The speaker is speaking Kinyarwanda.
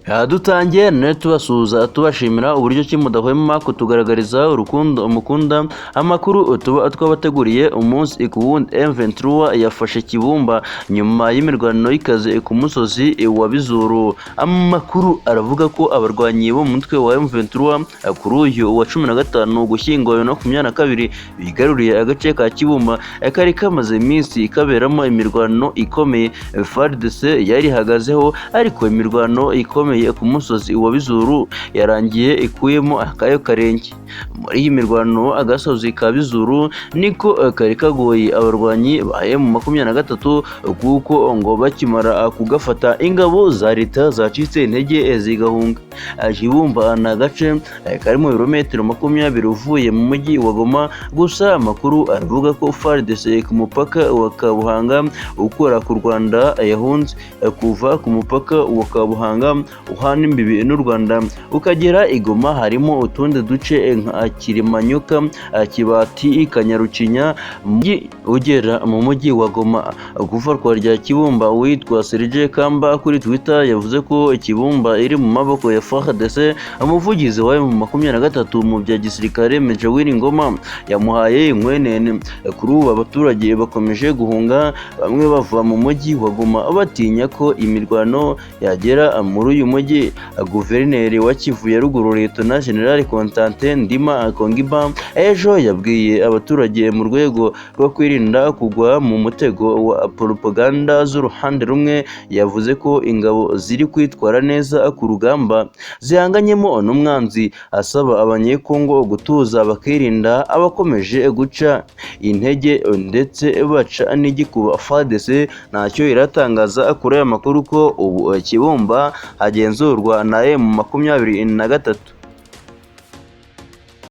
Dutangiye none tubasuhuza tubashimira uburyo ki mudahwema kutugaragariza urukundo mukunda. Amakuru tuba twabateguriye umunsi ku wundi. M23 yafashe Kibumba nyuma y'imirwano y'ikaze ku musozi wa Bizuru. Amakuru aravuga ko abarwanyi bo mu mutwe wa M23 kuri uyu wa 15 Ugushyingo 2022 bigaruriye agace ka Kibumba kari kamaze iminsi kaberamo imirwano ikomeye. FARDC yari ihagazeho, ariko imirwano ikomeye ku musozi wa Bizuru yarangiye ikuyemo akayo karenge. Muri iyi mirwano agasozi ka Bizuru niko kari kagoye abarwanyi ba M23 kuko ngo bakimara kugafata ingabo za leta zacitse intege zigahunga. Kibumba ni agace kari mu birometero 20 uvuye mu mujyi wa Goma, gusa amakuru aravuga ko FARDC ku mupaka wa Kabuhanga ukora ku Rwanda yahunze. Kuva ku mupaka wa Kabuhanga uhana imbibi n'u Rwanda ukagera i Goma harimo utundi duce nka Kirimanyuka, Kibati, Kanyarucinya. Ugera mu mujyi wa Goma gufatwa rya Kibumba witwa Serge Kamba kuri Twitter yavuze ko Kibumba iri mu maboko ya FARDC. Umuvugizi wa M23 mu bya gisirikare Major Ngoma yamuhaye inkwenene. Kuri ubu abaturage bakomeje guhunga, bamwe bava mu mujyi wa Goma batinya ko imirwano yagera muri uyu mujyi. Guverineri wa Kivu ya Ruguru Lieutenant General Constantin Ndima Kongiba ejo yabwiye abaturage mu rwego rwo kwirinda kugwa mu mutego wa propaganda z'uruhande rumwe, yavuze ko ingabo ziri kwitwara neza ku rugamba zihanganyemo n'umwanzi, asaba abanyekongo gutuza bakirinda abakomeje guca intege ndetse baca n'igikuba. FARDC ntacyo iratangaza kuri aya makuru ko ubu Kibumba hagenzurwa na M23.